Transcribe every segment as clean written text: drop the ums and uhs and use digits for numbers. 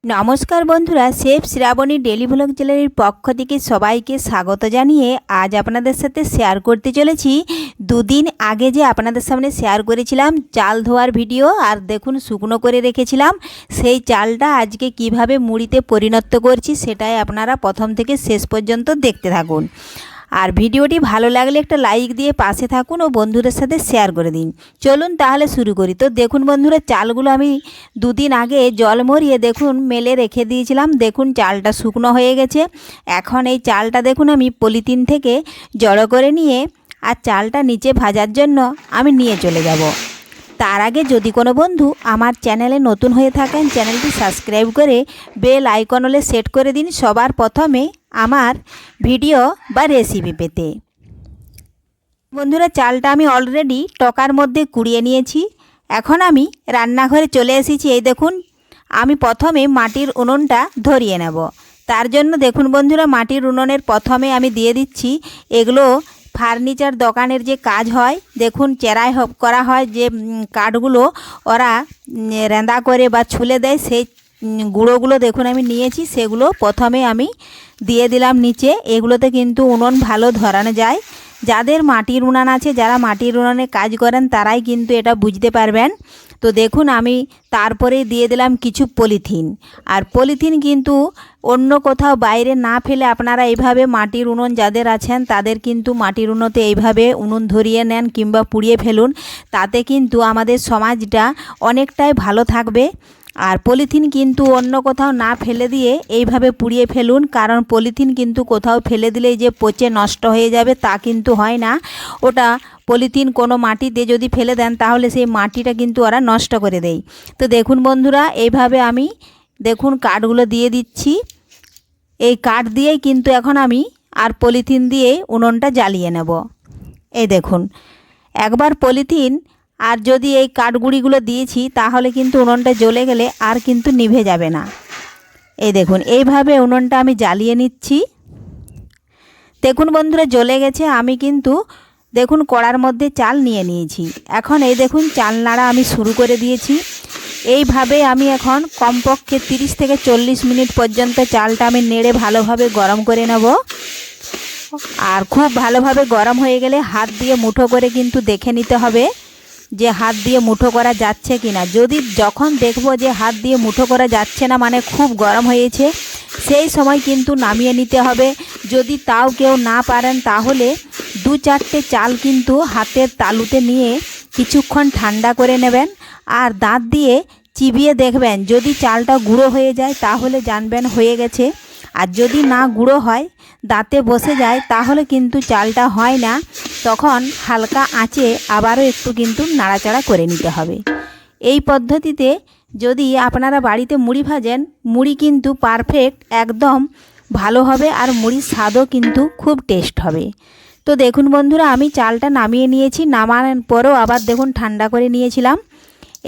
নমস্কার বন্ধুরা, chef Shrabani daily vlog চ্যানেলের পক্ষ থেকে সবাইকে স্বাগত জানিয়ে আজ আপনাদের সাথে শেয়ার করতে চলেছি দুদিন আগে যে আপনাদের সামনে শেয়ার করেছিলাম চাল ধোয়ার ভিডিও। আর দেখুন শুকনো করে রেখেছিলাম সেই চালটা আজকে কিভাবে মুড়িতে পরিণত করছি সেটাই আপনারা প্রথম থেকে শেষ পর্যন্ত দেখতে থাকুন। আর ভিডিওটি ভালো লাগলে একটা লাইক দিয়ে পাশে থাকুন ও বন্ধুদের সাথে শেয়ার করে দিন। চলুন তাহলে শুরু করি। তো দেখুন বন্ধুরা, চালগুলো আমি দুদিন আগে জল মরিয়ে দেখুন মেলে রেখে দিয়েছিলাম। দেখুন চালটা শুকনো হয়ে গেছে। এখন এই চালটা দেখুন আমি পলিথিন থেকে জড়ো করে নিয়ে আর চালটা নিচে ভাজার জন্য আমি নিয়ে চলে যাব। তার আগে যদি কোনো বন্ধু আমার চ্যানেলে নতুন হয়ে থাকেন, চ্যানেলটি সাবস্ক্রাইব করে বেল আইকন হলে সেট করে দিন সবার প্রথমে আমার ভিডিও বা রেসিপি পেতে। বন্ধুরা, চালটা আমি অলরেডি টকার মধ্যে কুড়িয়ে নিয়েছি। এখন আমি রান্নাঘরে চলে এসেছি। এই দেখুন আমি প্রথমে মাটির উনুনটা ধরিয়ে নেব। তার জন্য দেখুন বন্ধুরা, মাটির উনুনের প্রথমে আমি দিয়ে দিচ্ছি এগুলো ফার্নিচার দোকানের যে কাজ হয়, দেখুন চেরাই করা হয় যে কাঠগুলো ওরা রেঁদা করে বা ছুলে দেয়, সেই গুঁড়োগুলো দেখুন আমি নিয়েছি। সেগুলো প্রথমে আমি দিয়ে দিলাম নিচে। এগুলোতে কিন্তু উনুন ভালো ধরানো যায়। যাদের মাটির উনান আছে, যারা মাটির উনানে কাজ করেন তারাই কিন্তু এটা বুঝতে পারবেন। তো দেখুন আমি তারপরে দিয়ে দিলাম কিছু পলিথিন। আর পলিথিন কিন্তু অন্য কোথাও বাইরে না ফেলে আপনারা এইভাবে মাটির উনুন যাদের আছেন তাদের কিন্তু মাটির উনুনতে এইভাবে উনুন ধরিয়ে নেন কিংবা পুড়িয়ে ফেলুন। তাতে কিন্তু আমাদের সমাজটা অনেকটাই ভালো থাকবে। আর পলিথিন কিন্তু অন্য কোথাও না ফেলে দিয়ে এইভাবে পুড়িয়ে ফেলুন, কারণ পলিথিন কিন্তু কোথাও ফেলে দিলেই যে পচে নষ্ট হয়ে যাবে তা কিন্তু হয় না। ওটা পলিথিন কোনো মাটিতে যদি ফেলে দেন তাহলে সেই মাটিটা কিন্তু ওরা নষ্ট করে দেয়। তো দেখুন বন্ধুরা, এইভাবে আমি দেখুন কাঠগুলো দিয়ে দিচ্ছি। এই কাঠ দিয়েই কিন্তু এখন আমি আর পলিথিন দিয়ে উনুনটা জ্বালিয়ে নেব। এই দেখুন একবার পলিথিন আর যদি এই কাঠগুড়িগুলো দিয়েছি তাহলে কিন্তু উনুনটা জ্বলে গেলে আর কিন্তু নিভে যাবে না। এই দেখুন এইভাবে উনুনটা আমি জ্বালিয়ে নিচ্ছি। দেখুন বন্ধুরা জ্বলে গেছে। আমি কিন্তু দেখুন কড়ার মধ্যে চাল নিয়ে নিয়েছি। এখন এই দেখুন চাল নাড়া আমি শুরু করে দিয়েছি। এইভাবে আমি এখন কমপক্ষে 30 থেকে 40 মিনিট পর্যন্ত চালটা আমি নেড়ে ভালোভাবে গরম করে নেব। আর খুব ভালোভাবে গরম হয়ে গেলে হাত দিয়ে মুঠো করে কিন্তু দেখে নিতে হবে যে হাত দিয়ে মুঠো করা যাচ্ছে কি না। যখন দেখব যে হাত দিয়ে মুঠো করা যাচ্ছে না, মানে খুব গরম হয়েছে, সেই সময় কিন্তু নামিয়ে নিতে হবে। যদি তাও কেউ না পারেন তাহলে 2-4টে চাল কিন্তু হাতের তালুতে নিয়ে কিছুক্ষণ ঠান্ডা করে নেবেন আর দাঁত দিয়ে চিবিয়ে দেখবেন। যদি চালটা গুঁড়ো হয়ে যায় তাহলে জানবেন হয়ে গেছে। আর যদি না গুঁড়ো হয়, দাঁতে বসে যায়, তাহলে কিন্তু চালটা হয় না। তখন হালকা আঁচে আবারও একটু কিন্তু নাড়াচাড়া করে নিতে হবে। এই পদ্ধতিতে যদি আপনারা বাড়িতে মুড়ি ভাজেন, মুড়ি কিন্তু পারফেক্ট একদম ভালো হবে আর মুড়ির স্বাদও কিন্তু খুব টেস্ট হবে। তো দেখুন বন্ধুরা, আমি চালটা নামিয়ে নিয়েছি। নামানোর পরেও আবার দেখুন ঠান্ডা করে নিয়েছিলাম।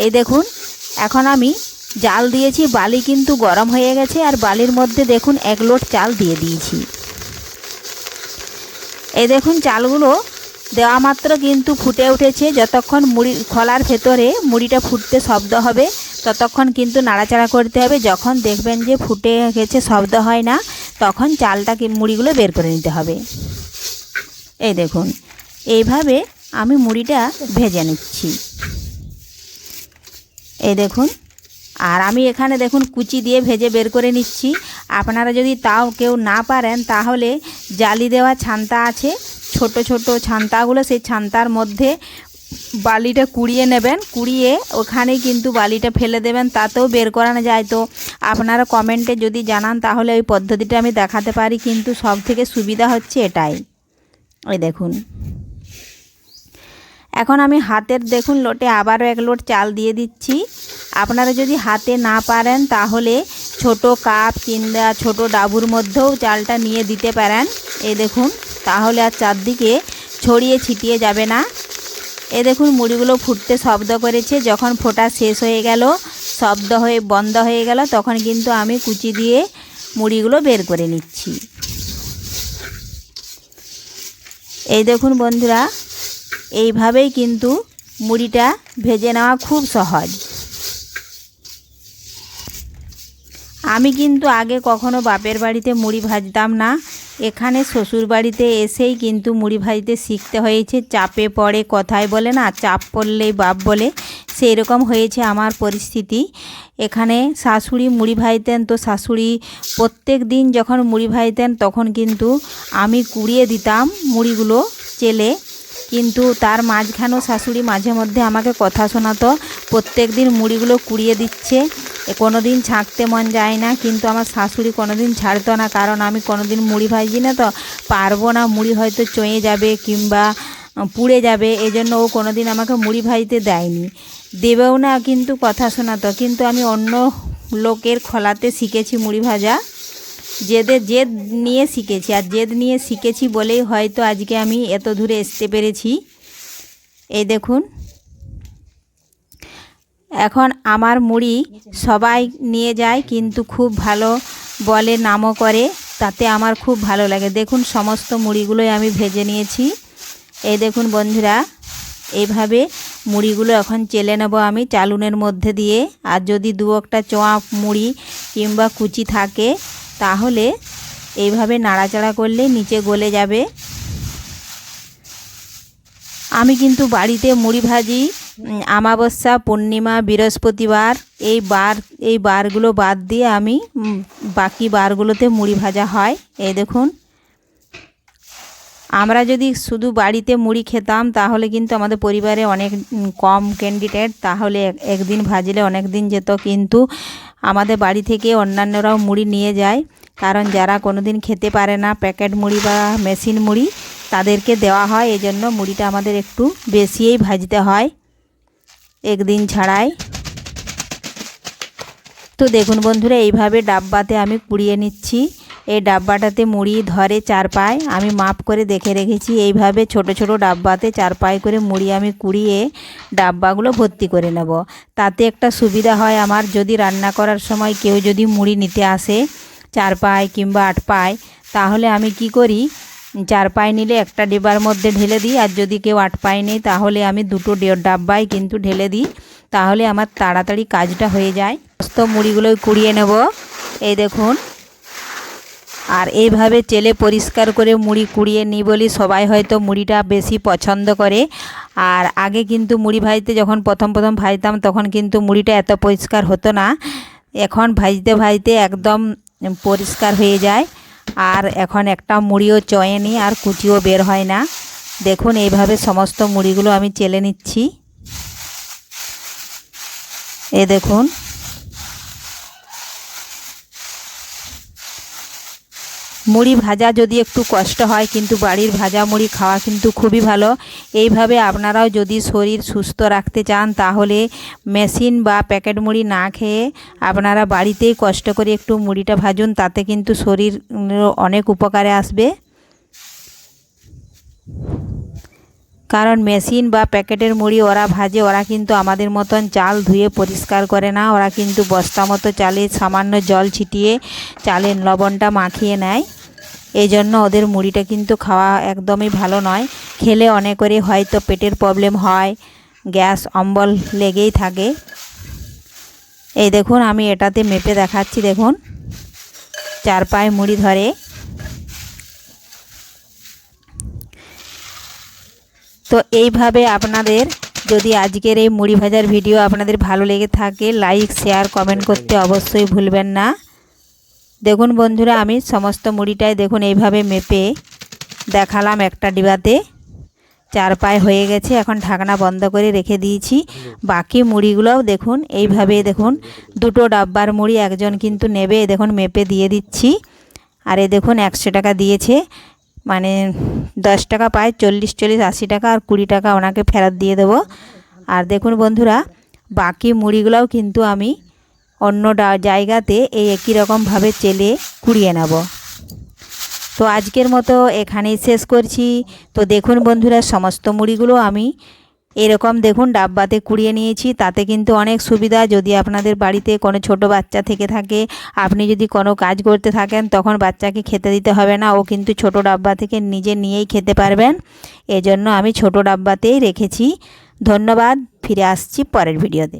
এই দেখুন এখন আমি জাল দিয়েছি, বালি কিন্তু গরম হয়ে গেছে আর বালির মধ্যে দেখুন 1 লোট চাল দিয়ে দিয়েছি। এই দেখুন চালগুলো দেওয়া মাত্র কিন্তু ফুটে উঠেছে। যতক্ষণ মুড়ি খোলার ভেতরে মুড়িটা ফুটতে শব্দ হবে ততক্ষণ কিন্তু নাড়াচাড়া করতে হবে। যখন দেখবেন যে ফুটে গেছে, শব্দ হয় না, তখন চালটাকে মুড়িগুলো বের করে নিতে হবে। এই দেখুন এইভাবে আমি মুড়িটা ভেজে নিচ্ছি। এই দেখুন, আর আমি এখানে দেখুন কুচি দিয়ে ভেজে বের করে নিচ্ছি। আপনারা যদি তাও কেউ না পারেন তাহলে জালি দেওয়া ছান্তা আছে, ছোট ছোট ছান্তাগুলো, সেই ছান্তার মধ্যে বালিটা কুড়িয়ে নেবেন। কুড়িয়ে ওখানেই কিন্তু বালিটা ফেলে দেবেন, তাতেও বের করানো যায়। তো আপনারা কমেন্টে যদি জানান তাহলে ওই পদ্ধতিটা আমি দেখাতে পারি, কিন্তু সব থেকে সুবিধা হচ্ছে এটাই। ওই দেখুন এখন আমি হাতের দেখুন লোটে আবারও 1 লোট চাল দিয়ে দিচ্ছি। আপনারা যদি হাতে না পারেন তাহলে ছোট কাপ কিংবা ছোট ডাবুর মধ্যেও চালটা নিয়ে দিতে পারেন। এই দেখুন তাহলে আর চারদিকে ছড়িয়ে ছিটিয়ে যাবে না। এই দেখুন মুড়িগুলো ফুটতে শব্দ করেছে। যখন ফোটা শেষ হয়ে গেল, শব্দ হয়ে বন্ধ হয়ে গেল, তখন কিন্তু আমি কুচি দিয়ে মুড়িগুলো বের করে নিচ্ছি। এই দেখুন বন্ধুরা, এইভাবেই কিন্তু মুড়িটা ভেজে নেওয়া খুব সহজ। আমি কিন্তু আগে কখনো বাপের বাড়িতে মুড়ি ভাজতাম না, এখানে শ্বশুর বাড়িতে এসেই কিন্তু মুড়ি ভাজতে শিখতে হয়েছে। চাপে পড়ে, কথায় বলে না, চাপ পড়লেই বাপ বলে, সেই রকম হয়েছে আমার পরিস্থিতি। এখানে শাশুড়ি মুড়ি ভাজতেন, তো শাশুড়ি প্রত্যেক দিন যখন মুড়ি ভাজতেন তখন কিন্তু আমি কুড়িয়ে দিতাম মুড়িগুলো চেলে, কিন্তু তার মাঝখানেও শাশুড়ি মাঝে মধ্যে আমাকে কথা শোনাতো, প্রত্যেক দিন মুড়িগুলো কুড়িয়ে দিচ্ছে, কোনো দিন ছাঁকতে মন যায় না, কিন্তু আমার শাশুড়ি কোনো দিন ছাড়তো না, কারণ আমি কোনো দিন মুড়ি ভাজি না, তো পারবো না, মুড়ি হয়তো চয়ে যাবে কিংবা পুড়ে যাবে, এজন্য ও কোনো দিন আমাকে মুড়ি ভাজতে দেয়নি, দেবেও না, কিন্তু কথা শোনাতো। কিন্তু আমি অন্য লোকের খোলাতে শিখেছি মুড়ি ভাজা, জেদ নিয়ে শিখেছি, আর জেদ নিয়ে শিখেছি বলেই হয়তো আজকে আমি এত দূরে আসতে পেরেছি। এই দেখুন, এখন আমার মুড়ি সবাই নিয়ে যায়, কিন্তু খুব ভালো বলে, নামও করে, তাতে আমার খুব ভালো লাগে। দেখুন সমস্ত মুড়িগুলোই আমি ভেজে নিয়েছি। এই দেখুন বন্ধুরা, এইভাবে মুড়িগুলো এখন চেলে নেব আমি চালুনের মধ্যে দিয়ে। আর যদি দু একটা চোয়া মুড়ি কিংবা কুচি থাকে তাহলে এইভাবে নাড়াচাড়া করলে নিচে গলে যাবে। আমি কিন্তু বাড়িতে মুড়ি ভাজি আমাবস্যা, পূর্ণিমা, বৃহস্পতিবার, এই বারগুলো বাদ দিয়ে আমি বাকি বারগুলোতে মুড়ি ভাজা হয়। এই দেখুন, আমরা যদি শুধু বাড়িতে মুড়ি খেতাম তাহলে কিন্তু আমাদের পরিবারে অনেক কম ক্যান্ডিডেট, তাহলে একদিন ভাজলে অনেক দিন যেত, কিন্তু আমাদের বাড়ি থেকে অন্যান্যরাও মুড়ি নিয়ে যায়, কারণ যারা কোনো দিন খেতে পারে না প্যাকেট মুড়ি বা মেশিন মুড়ি, তাদেরকে দেওয়া হয়, এজন্য মুড়িটা আমাদের একটু বেশিই ভাজতে হয় একদিন ছাড়াই। তো দেখুন বন্ধুরা, এইভাবে ডাব্বাতে আমি কুড়িয়ে নিচ্ছি। এই ডাব্বাটাতে মুড়ি ধরে 4 পায়, আমি মাপ করে দেখে রেখেছি। এইভাবে ছোট ছোট ডাব্বাতে 4 পায় করে মুড়ি আমি কুড়িয়ে ডাব্বাগুলো ভর্তি করে নেব। তাতে একটা সুবিধা হয় আমার, যদি রান্না করার সময় কেউ যদি মুড়ি নিতে আসে 4 পায় কিংবা 8 পায়, তাহলে আমি কি করি, 4 পায় নিলে একটা ডিব্বার মধ্যে ঢেলে দিই, আর যদি কেউ 8 পায় নেই তাহলে আমি দুটো ডাব্বায় কিন্তু ঢেলে দিই, তাহলে আমার তাড়াতাড়ি কাজটা হয়ে যায়। সমস্ত মুড়িগুলো কুড়িয়ে নেব। এই দেখুন, আর এইভাবে চেলে পরিষ্কার করে মুড়ি কুড়িয়ে নিই বলি সবাই হয়তো মুড়িটা বেশি পছন্দ করে। আর আগে কিন্তু মুড়ি ভাজতে যখন প্রথম ভাজতাম তখন কিন্তু মুড়িটা এত পরিষ্কার হতো না, এখন ভাজতে ভাজতে একদম পরিষ্কার হয়ে যায়, আর এখন একটা মুড়িও চয়ে নি, আর কুচিও বের হয় না। দেখুন এইভাবে সমস্ত মুড়িগুলো আমি চেলে নিচ্ছি। এই দেখুন, মুড়ি ভাজা যদি একটু কষ্ট হয়, কিন্তু বাড়ির ভাজা মুড়ি খাওয়া কিন্তু খুবই ভালো। এইভাবে আপনারাও যদি শরীর সুস্থ রাখতে চান তাহলে মেশিন বা প্যাকেট মুড়ি না খেয়ে আপনারা বাড়িতেই কষ্ট করে একটু মুড়িটা ভাজুন, তাতে কিন্তু শরীর অনেক উপকারে আসবে। কারণ মেশিন বা প্যাকেটের মুড়ি ওরা ভাজে, ওরা কিন্তু আমাদের মতন চাল ধুয়ে পরিষ্কার করে না, ওরা কিন্তু বস্তা মতো চালে সামান্য জল ছিটিয়ে চালের লবণটা মাখিয়ে নেয়, এই জন্য ওদের মুড়িটা কিন্তু খাওয়া একদমই ভালো নয়। খেলে অনেকেরই হয়তো পেটের প্রবলেম হয়, গ্যাস অম্বল লেগেই থাকে। এই দেখুন, আমি এটাতে মেপে দেখাচ্ছি, দেখুন 4 পায় মুড়ি ধরে। তো এইভাবে আপনাদের যদি আজকের এই মুড়ি ভাজার ভিডিও আপনাদের ভালো লেগে থাকে, লাইক, শেয়ার, কমেন্ট করতে অবশ্যই ভুলবেন না। দেখুন বন্ধুরা, আমি সমস্ত মুড়িটাই দেখুন এইভাবে মেপে দেখালাম একটা ডিবাতে, 4 পায় হয়ে গেছে। এখন ঢাকনা বন্ধ করে রেখে দিয়েছি। বাকি মুড়িগুলোও দেখুন এইভাবে, দেখুন দুটো ডাব্বার মুড়ি একজন কিন্তু নেবে, দেখুন মেপে দিয়ে দিচ্ছি। আর এই দেখুন 100 টাকা দিয়েছে, মানে 10 টাকা পায়, 40, 80 টাকা, আর 20 টাকা ওনাকে ফেরত দিয়ে দেবো। আর দেখুন বন্ধুরা, বাকি মুড়িগুলোও কিন্তু আমি অন্য জায়গাতে এই একই রকমভাবে চেলে কুড়িয়ে নেব। তো আজকের মতো এখানেই শেষ করছি। তো দেখুন বন্ধুরা, সমস্ত মুড়িগুলো আমি এরকম দেখুন ডাব্বাতে কুড়িয়ে নিয়েছি, তাতে কিন্তু অনেক সুবিধা। যদি আপনাদের বাড়িতে কোনো ছোট বাচ্চা থেকে থাকে, আপনি যদি কোনো কাজ করতে থাকেন, তখন বাচ্চাকে খেতে দিতে হবে না, ও কিন্তু ছোট ডাব্বা থেকে নিজে নিয়েই খেতে পারবেন, এজন্য আমি ছোট ডাব্বাতেই রেখেছি। ধন্যবাদ, ফিরে আসছি পরের ভিডিওতে।